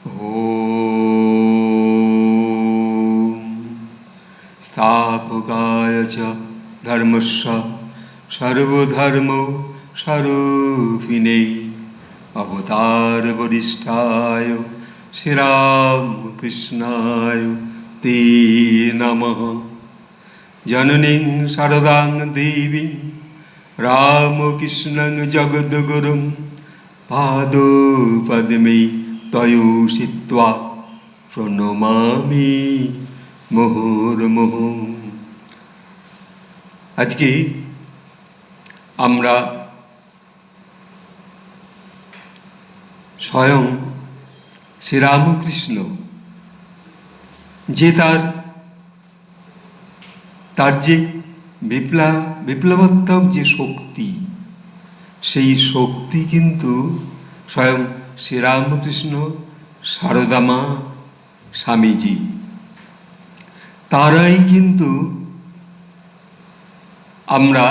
ॐ स्थापकाय च धर्मस्य सर्वधर्मस्वरूपिणे अवतारवरिष्ठाय श्रीरामकृष्णाय ते नमः। जननीं शारदां देवीं रामकृष्णं जगद्गुरुं पादपद्मे तयोषित्वा प्रणमामि मुहुर्मुहुः। আজকে আমরা স্বয়ং শ্রীরামকৃষ্ণ যে তার যে বিপ্লবাত্মক যে শক্তি, সেই শক্তি কিন্তু স্বয়ং শ্রীরামকৃষ্ণ, সারদা মা, স্বামীজি তারাই কিন্তু আমরা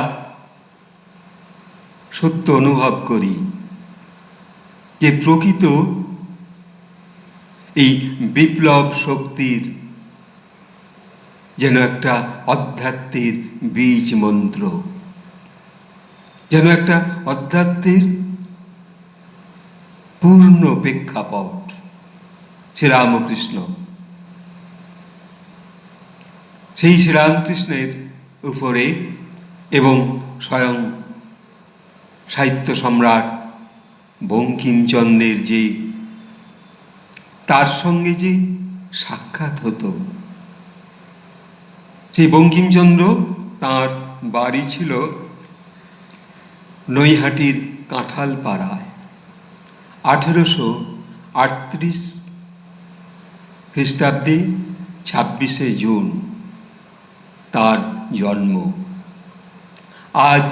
সত্য অনুভব করি যে প্রকৃত এই বিপ্লব শক্তির যেন একটা অধ্যাত্মের বীজ মন্ত্র, যেন একটা অধ্যাত্মের পূর্ণ প্রেক্ষাপট শ্রীরামকৃষ্ণ। সেই শ্রীরামকৃষ্ণের উপরে এবং স্বয়ং সাহিত্য সম্রাট বঙ্কিমচন্দ্রের যে তার সঙ্গে যে সাক্ষাৎ হতো, সেই বঙ্কিমচন্দ্র তাঁর বাড়ি ছিল নৈহাটির কাঁঠালপাড়ায়। 1838 খ্রিস্টাব্দে 26শে জুন তার জন্ম। আজ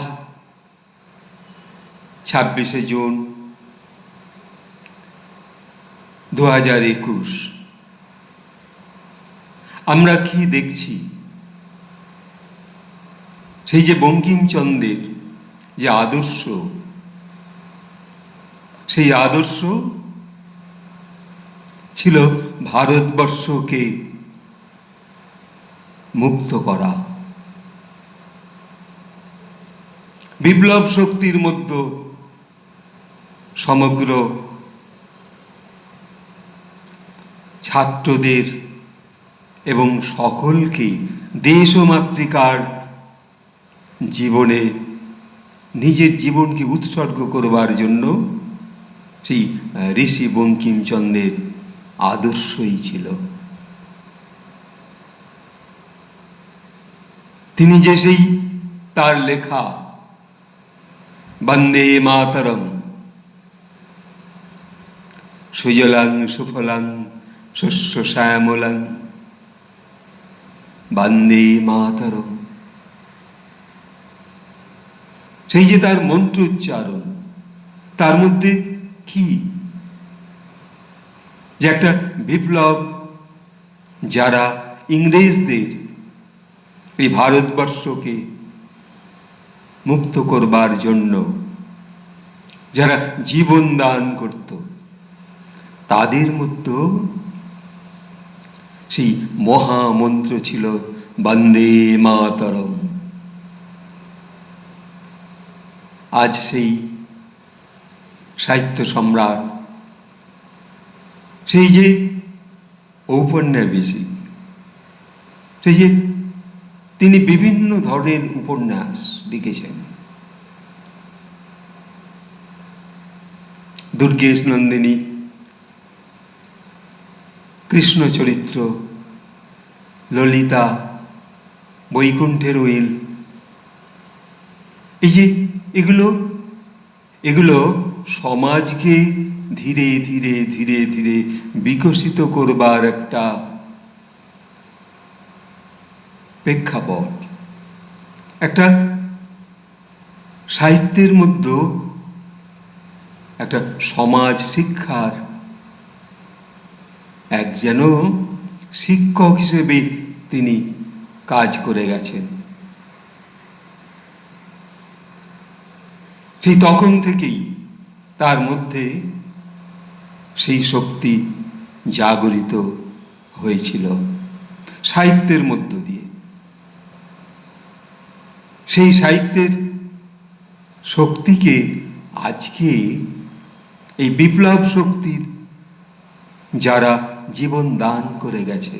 26শে জুন 2021। আমরা কি দেখছি? সেই যে বঙ্কিমচন্দ্রের যে আদর্শ, সেই আদর্শ ছিল ভারতবর্ষকে মুক্ত করা, বিপ্লব শক্তির মধ্যে সমগ্র ছাত্রদের এবং সকলকে দেশ ও মাতৃকার জীবনে নিজের জীবনকে উৎসর্গ করবার জন্য সেই ঋষি বঙ্কিমচন্দ্রের আদর্শই ছিল। তিনি যে সেই তার লেখা বন্দে মাতরম সুজলাং সুফলাং শস্য শ্যামলাং বন্দে মাতরম, সেই যে তার মন্ত্র উচ্চারণ, তার মধ্যে কি যে একটা বিপ্লব, যারা ইংরেজদের এই ভারতবর্ষকে মুক্ত করবার জন্য যারা জীবন দান করত, তাদের মধ্যে সেই মহামন্ত্র ছিল বন্দে মাতরম। আজ সেই সাহিত্য সম্রাট, সেই যে ঔপন্যাসিক, সেই যে তিনি বিভিন্ন ধরনের উপন্যাস লিখেছেন। দুর্গেশ নন্দিনী, কৃষ্ণ চরিত্র, ললিতা, বৈকুণ্ঠের উইল, এই যে এগুলো সমাজকে ধীরে ধীরে ধীরে ধীরে বিকশিত করবার একটা প্রেক্ষাপট, একটা সাহিত্যের মধ্যে একটা সমাজ শিক্ষার এক যেন শিক্ষক হিসেবে তিনি কাজ করে গেছেন। সেই তখন থেকেই তার মধ্যে সেই শক্তি জাগরিত হয়েছিল সাহিত্যের মধ্য দিয়ে। সেই সাহিত্যের শক্তিকে আজকে এই বিপ্লব শক্তির যারা জীবন দান করে গেছে,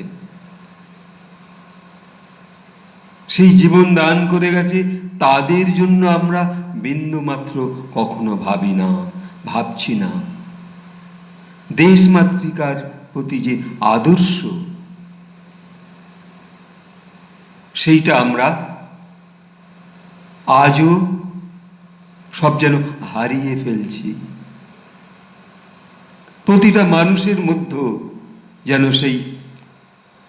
সেই জীবন দান করে গেছে, তাদের জন্য আমরা বিন্দুমাত্র কখনো ভাবি না, ভাবছি না। দেশমাতৃকার প্রতি যে আদর্শ, সেইটা আমরা আজও সব যেন হারিয়ে ফেলছি। প্রতিটা মানুষের মধ্যে যেন সেই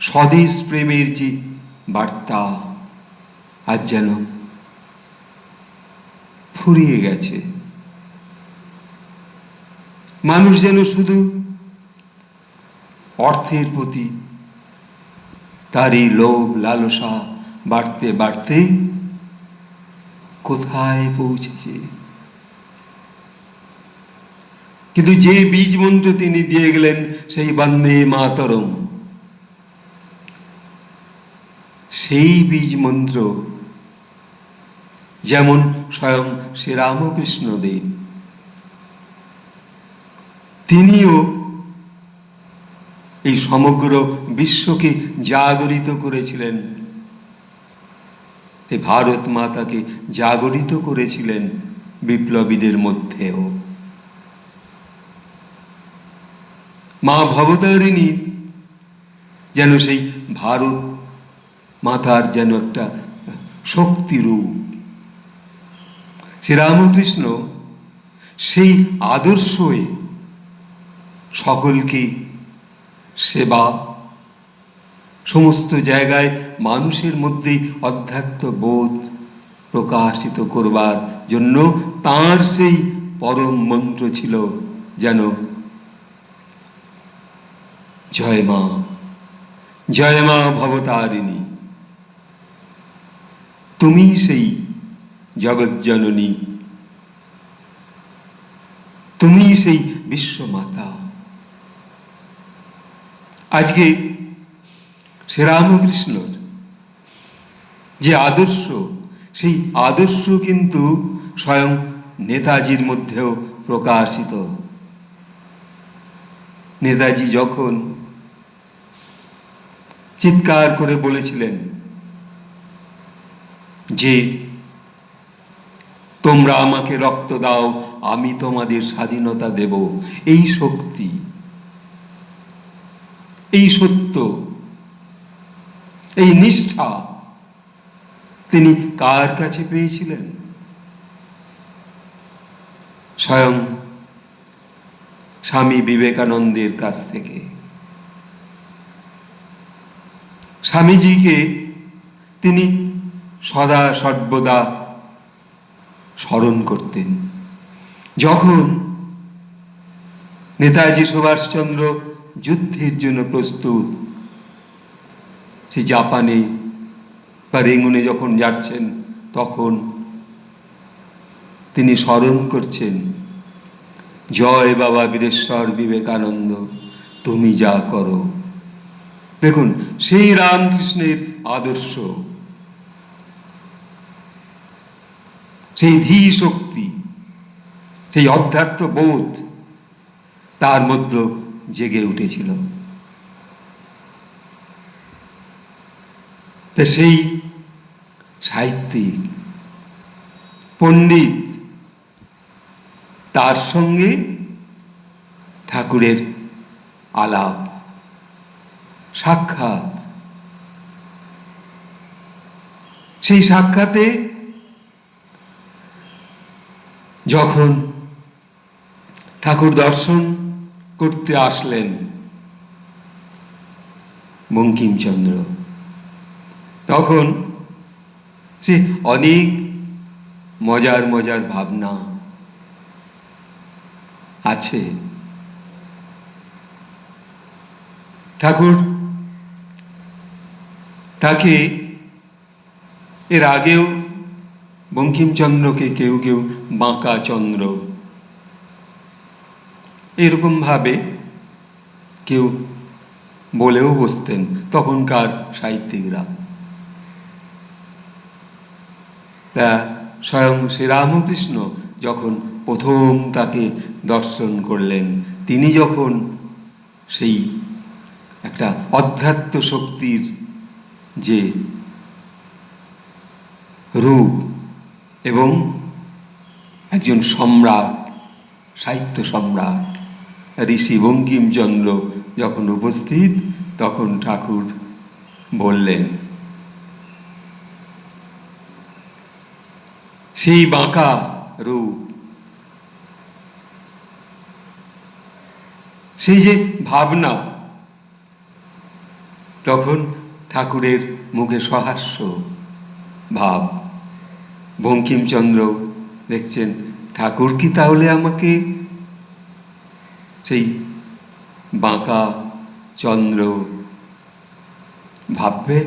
স্বদেশ প্রেমের যে বার্তা আজ যেন ফুরিয়ে গেছে। মানুষ যেন শুধু অর্থের প্রতি তার এই লোভ লালসা বাড়তে বাড়তে কোথায় পৌঁছেছে। কিন্তু যে বীজ মন্ত্র তিনি দিয়ে গেলেন, সেই বন্দে মাতরম, সেই বীজ মন্ত্র যেমন স্বয়ং শ্রীরামকৃষ্ণ দেব, তিনিও এই সমগ্র বিশ্বকে জাগরিত করেছিলেন, এই ভারত মাতাকে জাগরিত করেছিলেন বিপ্লবীদের মধ্যেও। মা ভবতারিণী যেন সেই ভারত মাতার যেন একটা শক্তিরূপ। শ্রীরামকৃষ্ণ সেই আদর্শে সকলকে সেবা, সমস্ত জায়গায় মানুষের মধ্যে অধ্যাত্ম বোধ প্রকাশিত করবার জন্য তাঁর সেই পরম মন্ত্র ছিল যেন জয় মা, জয় মা ভবতারিণী, তুমি সেই জগজ্জননী, তুমি সেই বিশ্বমাতা। আজকে শ্রীরামকৃষ্ণর যে আদর্শ, সেই আদর্শ কিন্তু স্বয়ং নেতাজির মধ্যেও প্রকাশিত। নেতাজি যখন চিৎকার করে বলেছিলেন যে তোমরা আমাকে রক্ত দাও, আমি তোমাদের স্বাধীনতা দেব, এই শক্তি, এই সত্য, এই নিষ্ঠা তিনি কার কাছে পেয়েছিলেন? স্বয়ং স্বামী বিবেকানন্দের কাছ থেকে। স্বামীজিকে তিনি সদা সর্বদা স্মরণ করতেন। যখন নেতাজি সুভাষচন্দ্র যুদ্ধের জন্য প্রস্তুত, সে জাপানে বা রেঙ্গুনে যখন যাচ্ছেন, তখন তিনি স্মরণ করছেন, জয় বাবা বীরেশ্বর বিবেকানন্দ, তুমি যা করো। দেখুন, সেই রামকৃষ্ণের আদর্শ, সেই ধী শক্তি, সেই অধ্যাত্ম বোধ তার মধ্যে জেগে উঠেছিল। তা সেই সাহিত্যিক পণ্ডিত, তার সঙ্গে ঠাকুরের আলাপ সাক্ষাৎ, সেই সাক্ষাতে যখন ঠাকুর দর্শন করতে আসলেন বঙ্কিমচন্দ্র, তখন সে অনেক মজার মজার ভাবনা আছে। ঠাকুর তাকে এর আগেও বঙ্কিমচন্দ্রকে কেউ কেউ বাঁকা চন্দ্র এরকম ভাবে কেউ বলেও বসতেন তখনকার সাহিত্যিকরা। তা স্বয়ং শ্রীরামকৃষ্ণ যখন প্রথম তাকে দর্শন করলেন, তিনি যখন সেই একটা অধ্যাত্ম শক্তির যে রূপ এবং একজন সম্রাট, সাহিত্য সম্রাট ঋষি বঙ্কিমচন্দ্র যখন উপস্থিত, তখন ঠাকুর বললেন, সেই বাঁকা রূপ, সেই যে ভাবনা, তখন ঠাকুরের মুখে সহাস্য ভাব। বঙ্কিমচন্দ্র দেখছেন ঠাকুর কি তাহলে আমাকে সেই বাঁকা চন্দ্র ভাববেন?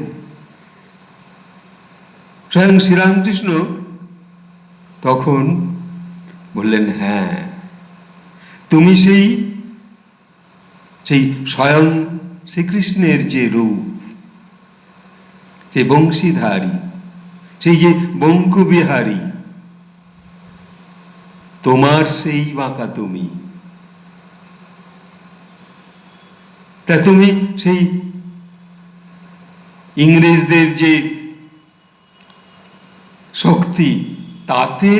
স্বয়ং শ্রীরামকৃষ্ণ তখন বললেন, হ্যাঁ, তুমি সেই স্বয়ং শ্রীকৃষ্ণের যে রূপ, সেই বংশীধারী, সেই যে বঙ্কুবিহারী, তোমার সেই বাঁকা তুমি। তা তুমি সেই ইংরেজদের যে শক্তি, তাতে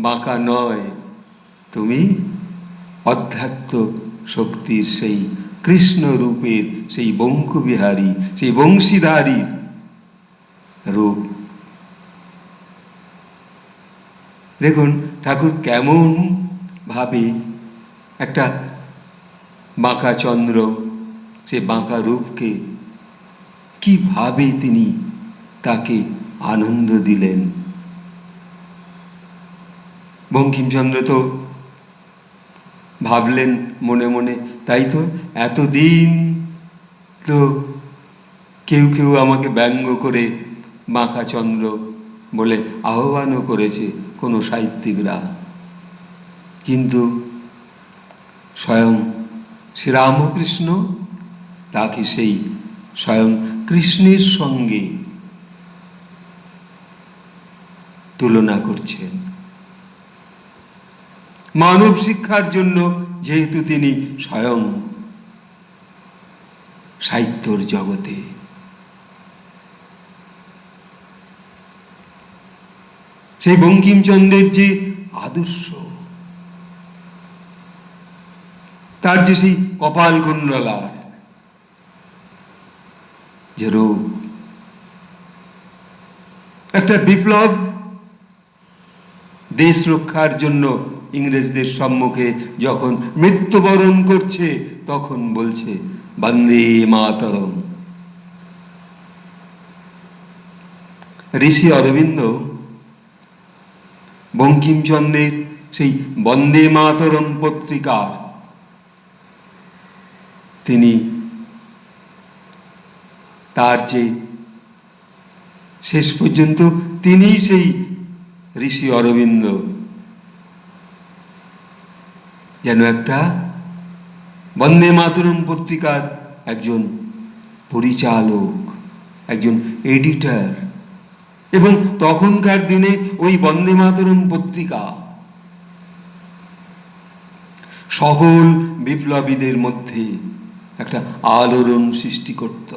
বাঁকা নয়, তুমি অধ্যাত্ম শক্তির সেই কৃষ্ণ রূপের, সেই বঙ্কুবিহারী, সেই বংশীধারীর রূপ। দেখুন ঠাকুর কেমন ভাবে একটা বাঁকা চন্দ্র, সে বাঁকা রূপকে কিভাবে তিনি তাকে আনন্দ দিলেন। বঙ্কিমচন্দ্র তো ভাবলেন মনে মনে, তাই তো এতদিন তো কেউ কেউ আমাকে ব্যঙ্গ করে বাঁকা চন্দ্র বলে আহ্বানও করেছে কোনো সাহিত্যিকরা, কিন্তু স্বয়ং শ্রীরামকৃষ্ণ তাকে সেই স্বয়ং কৃষ্ণের সঙ্গে তুলনা করছেন। মানব শিক্ষার জন্য যেহেতু তিনি স্বয়ং সাহিত্যর জগতে, সেই বঙ্কিমচন্দ্রের যে আদর্শ, তার যে সেই কপাল কুণ্ডলার যে রূপ, একটা বিপ্লব, দেশ রক্ষার জন্য ইংরেজদের সম্মুখে যখন মৃত্যুবরণ করছে, তখন বলছে বন্দে মাতরম। ঋষি অরবিন্দ বঙ্কিমচন্দ্রের সেই বন্দে মাতরম পত্রিকার তিনি তার যে শেষ পর্যন্ত তিনি সেই ঋষি অরবিন্দ যেন একটা বন্দে মাতরম পত্রিকার একজন পরিচালক, একজন এডিটর, এবং তখনকার দিনে ওই বন্দে মাতরম পত্রিকা সকল বিপ্লবীদের মধ্যে একটা আলোড়ন সৃষ্টি করত।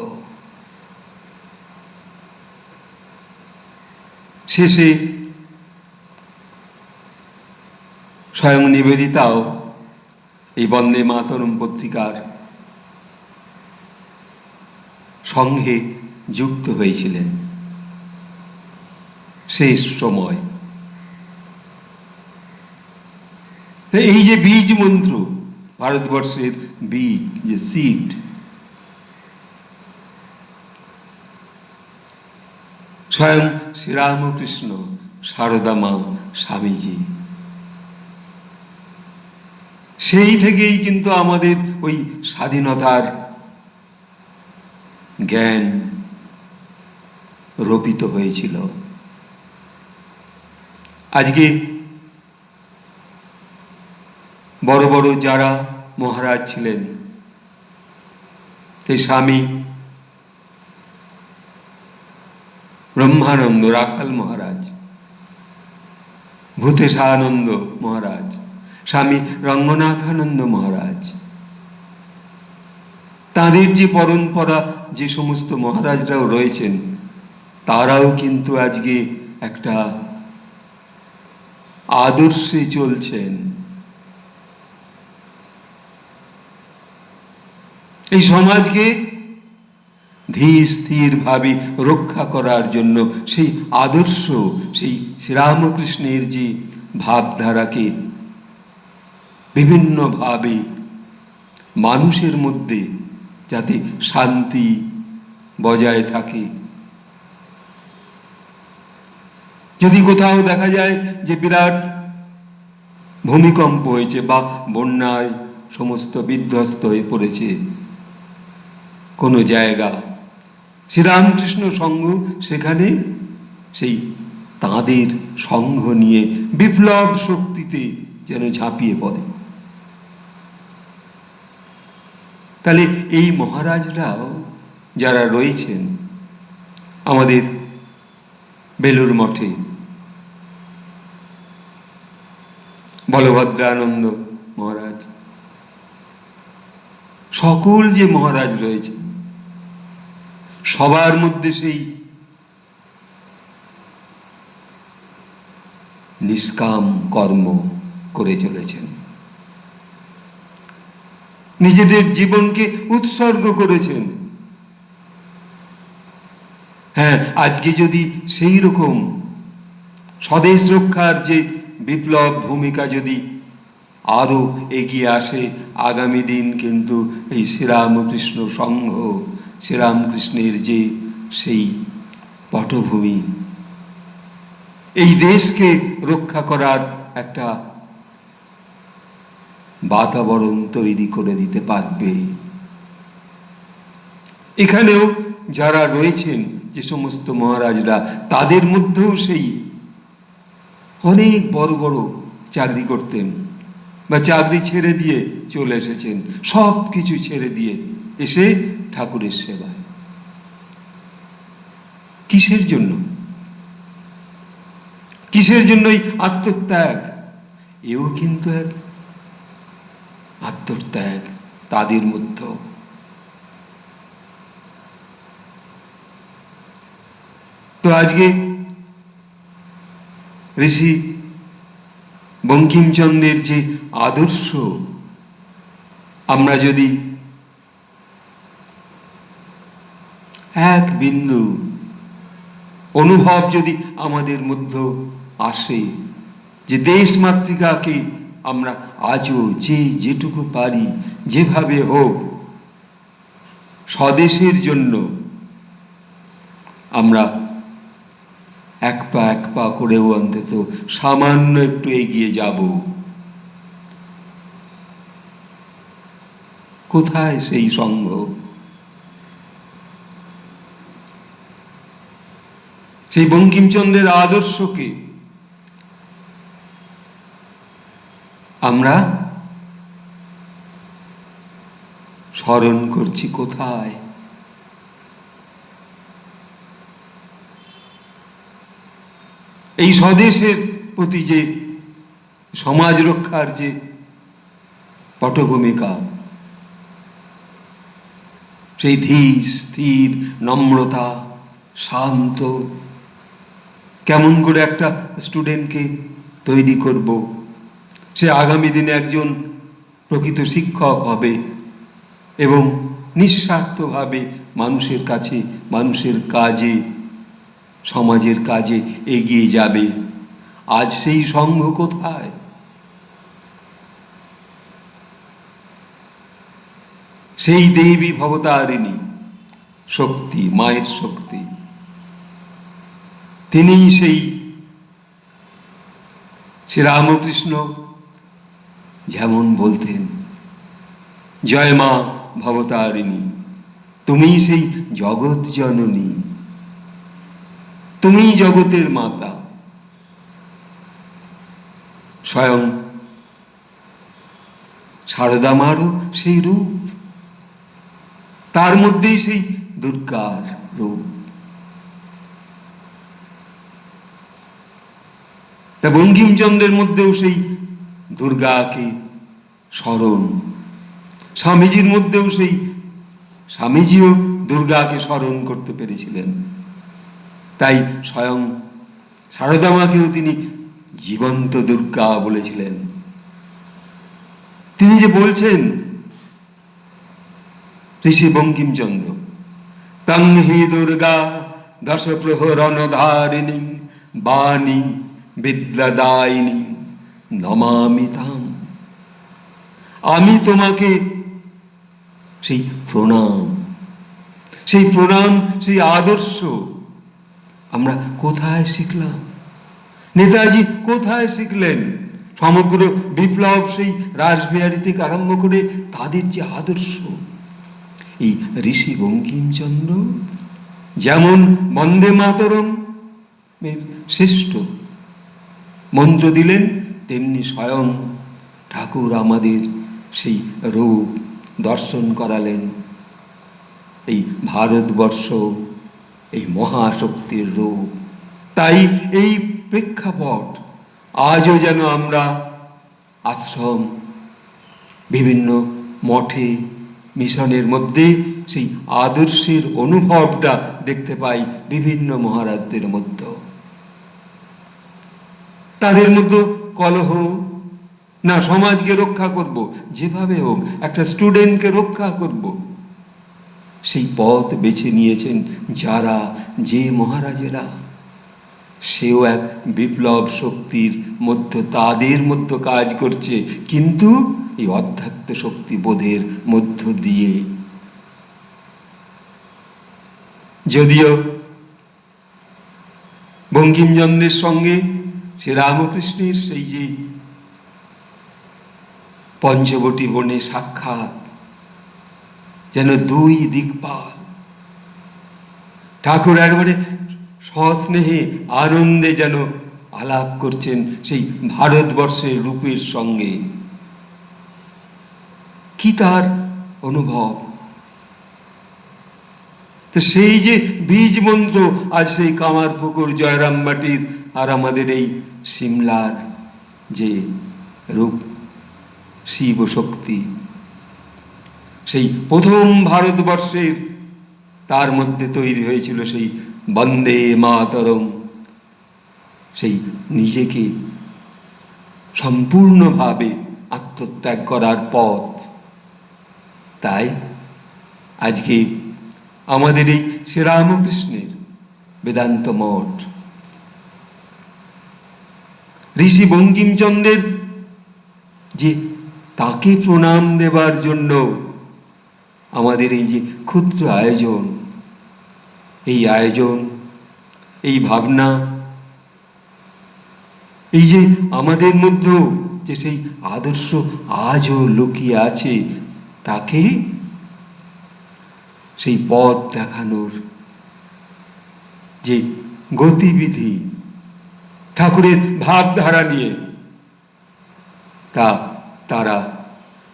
শেষে স্বয়ং নিবেদিতাও এই বন্দে মাতরম পত্রিকার সঙ্গে যুক্ত হয়েছিলেন শেষ সময়। এই যে বীজ মন্ত্র, ভারতবর্ষের বীজ, যে সিড, স্বয়ং শ্রীরামকৃষ্ণ, সারদা মা, স্বামীজি, সেই থেকেই কিন্তু আমাদের ওই স্বাধীনতার জ্ঞান রোপিত হয়েছিল। আজকে বড় বড় যারা মহারাজ ছিলেন, তাই স্বামী ব্রহ্মানন্দ রাখাল মহারাজ, ভূতেশানন্দ মহারাজ, স্বামী রঙ্গনাথানন্দ মহারাজ, তাদের যে পরম্পরা যে সমস্ত মহারাজরাও রয়েছেন, তারাও কিন্তু আজকে একটা আদর্শে চলছেন। এই সমাজকে ধীর স্থির ভাবে রক্ষা করার জন্য সেই আদর্শ, সেই শ্রীরামকৃষ্ণের যে ভাবধারাকে বিভিন্নভাবে মানুষের মধ্যে যাতে শান্তি বজায় থাকে। যদি কোথাও দেখা যায় যে বিরাট ভূমিকম্প হয়েছে বা বন্যায় সমস্ত বিধ্বস্ত হয়ে পড়েছে কোনো জায়গা, শ্রীরামকৃষ্ণ সংঘ সেখানে সেই তাঁদের সংঘ নিয়ে বিপ্লব শক্তিতে যেন ঝাঁপিয়ে পড়ে। তাহলে এই মহারাজরাও যারা রয়েছেন আমাদের বেলুর মঠে, বলভদ্রানন্দ মহারাজ, সকল যে মহারাজ রয়েছে সবার মধ্যে সেই নিষ্কাম কর্ম করে চলেছেন, নিজেদের জীবনকে উৎসর্গ করেছেন। হ্যাঁ, আজকে যদি সেই রকম স্বদেশ রক্ষার যে বিপ্লব ভূমিকা যদি আরো এগিয়ে আসে, আগামী দিন কিন্তু এই শ্রীরামকৃষ্ণ সংঘ, শ্রীরামকৃষ্ণের যে সেই পটভূমি, এই দেশকে রক্ষা করার একটা বাতাবরণ তৈরি করে দিতে পারবে। এখানেও যারা রয়েছেন যে সমস্ত মহারাজরা, তাদের মধ্যেও সেই অনেক বড় বড় চাকরি করতেন বা চাকরি ছেড়ে দিয়ে চলে এসেছেন, সব কিছু ছেড়ে দিয়ে এসে ঠাকুরের সেবায়। কিসের জন্য? কিসের জন্য এই আত্মত্যাগ? এও কিন্তু এক আত্মত্যাগ তাদের মধ্যে। তো আজকে ঋষি বঙ্কিমচন্দ্রের যে আদর্শ আমরা যদি এক বিন্দু অনুভব যদি আমাদের মধ্যে আসে, যে দেশ মাতৃকাকে আমরা আজও যে যেটুকু পারি যেভাবে হোক স্বদেশের জন্য আমরা এক পা করেও অন্তত সামান্য একটু এগিয়ে যাব। কোথায় সেই সংঘ? সেই বঙ্কিমচন্দ্রের আদর্শকে আমরা স্মরণ করছি কোথায়? এই স্বদেশের প্রতি যে সমাজ রক্ষার যে পটভূমিকা, সেই ধীর স্থির নম্রতা, শান্ত, কেমন করে একটা স্টুডেন্টকে তৈরি করব, সে আগামী দিনে একজন প্রকৃত শিক্ষক হবে এবং নিঃস্বার্থভাবে মানুষের কাছে, মানুষের কাজে, সমাজের কাজে এগিয়ে যাবে। আজ সেই সংঘ কোথায়? সেই দেবী ভবতারিণী শক্তি, মায়ের শক্তি, তিনিই সেই শ্রীরামকৃষ্ণ যেমন বলতেন, জয় মা ভবতারিণী, তুমি সেই জগৎ জননী, তুমি জগতের মাতা। স্বয়ং সারদা মারও সেই রূপ। তার মধ্যেই সেই দুর্গার রূপ। তা বঙ্কিমচন্দ্রের মধ্যেও সেই দুর্গাকে স্মরণ, স্বামীজির মধ্যেও সেই স্বামীজিও দুর্গাকে স্মরণ করতে পেরেছিলেন। তাই স্বয়ং সারদা মাকেও তিনি জীবন্ত দুর্গা বলেছিলেন। তিনি যে বলছেন ঋষি বঙ্কিমচন্দ্র, তং হি দুর্গা দশ প্রহরণধারিণী বাণী বিদ্যাদায়িনী নমামি তাম। আমি তোমাকে সেই প্রণাম, সেই আদর্শ আমরা কোথায় শিখলাম? নেতাজি কোথায় শিখলেন? সমগ্র বিপ্লব সেই রাসবিহারী থেকে আরম্ভ করে তাদের যে আদর্শ, এই ঋষি বঙ্কিমচন্দ্র যেমন বন্দে মাতরম এর শ্রেষ্ঠ মন্ত্র দিলেন, তেমনি স্বয়ং ঠাকুর আমাদের সেই রূপ দর্শন করালেন। এই ভারতবর্ষ এই মহাশক্তির রূপ। তাই এই প্রেক্ষাপট আজও যেন আমরা আশ্রম, বিভিন্ন মঠে, মিশনের মধ্যে সেই আদর্শের অনুভবটা দেখতে পাই বিভিন্ন মহারাজদের মধ্যে। তাদের মধ্যে কলহ না, সমাজকে রক্ষা করব, যেভাবে হোক একটা স্টুডেন্টকে রক্ষা করব, সেই পথ বেছে নিয়েছেন যারা, যে মহারাজেরা। সেও এক বিপ্লব শক্তির মধ্যে, তাদের মধ্যে কাজ করছে, কিন্তু এই অধ্যাত্ম শক্তি বোধের মধ্য দিয়ে। যদিও বঙ্কিমচন্দ্রের সঙ্গে শ্রী রামকৃষ্ণের সেই যে পঞ্চবটী বনে সাক্ষাৎ, যেন দুই দিকপাল। ঠাকুর একবারে সস্নেহে আনন্দে যেন আলাপ করছেন সেই ভারতবর্ষের রূপের সঙ্গে। কি তার অনুভব! তো সেই যে বীজ মন্ত্র আজ সেই কামারপুকুর, জয়রামবাটির আর আমাদের এই সিমলার যে রূপ শিব শক্তি, সেই প্রথম ভারতবর্ষের তার মধ্যে তৈরি হয়েছিল সেই বন্দে মাতরম, সেই নিজেকে সম্পূর্ণভাবে আত্মত্যাগ করার পথ। তাই আজকে আমাদের এই শ্রীরামকৃষ্ণের বেদান্ত মঠ ঋষি বঙ্কিমচন্দ্রের যে তাকে প্রণাম দেবার জন্য আমাদের এই যে ক্ষুদ্র আয়োজন, এই ভাবনা, এই যে আমাদের মধ্যেও যে সেই আদর্শ আজও লুকিয়ে আছে, তাকে সেই পথ দেখানোর যে গতিবিধি ঠাকুরের ভাবধারা নিয়ে, তা তারা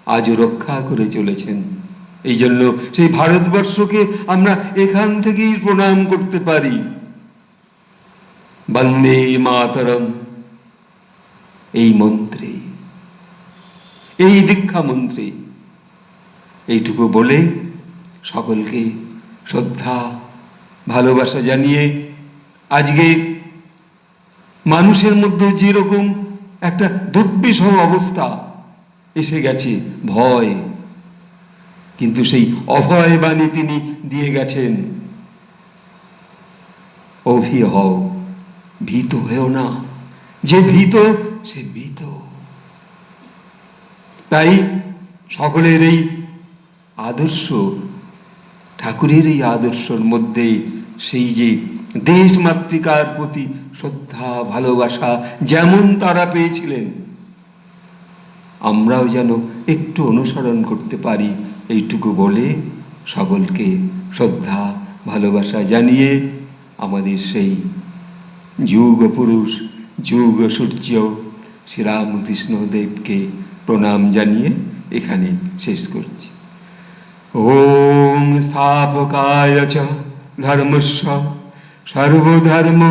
আজও রক্ষা করে চলেছেন। এই জন্য সেই ভারতবর্ষকে আমরা এখান থেকেই প্রণাম করতে পারি। বন্দে মাতরম এই মন্ত্রে, এই দীক্ষা মন্ত্রে, এইটুকু বলে সকলকে শ্রদ্ধা ভালোবাসা জানিয়ে, আজকে মানুষের মধ্যে যেরকম একটা দুর্বিষহ অবস্থা এসে গেছে, ভয়, কিন্তু সেই অভয় বাণী তিনি দিয়ে গেছেন, অভি হও, ভীত হয়েও না, যে ভীত সে ভীত। তাই সকলের এই আদর্শ, ঠাকুরের এই আদর্শের মধ্যে সেই যে দেশ মাতৃকার প্রতি শ্রদ্ধা ভালোবাসা যেমন তারা পেয়েছিলেন, আমরাও যেন একটু অনুসরণ করতে পারি, এইটুকু বলে সকলকে শ্রদ্ধা ভালোবাসা জানিয়ে আমাদের সেই যুগ পুরুষ, যুগ সূর্য শ্রীরামকৃষ্ণদেবকে প্রণাম জানিয়ে এখানে শেষ করছি। ওম संस्थापकाय च धर्मस्य सर्वधर्म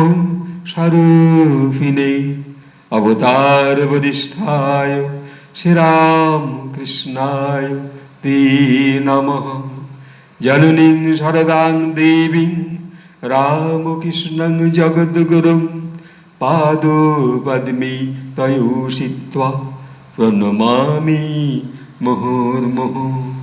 स्वरूपिणे अवतार वरिष्ठाय श्री राम कृष्णाय ते नमः। जननीं शरदां देवीं रामकृष्णं जगद्गुरुं पादोपद्मे तयोषित्वा प्रणमामि मुहुर्मुहुः।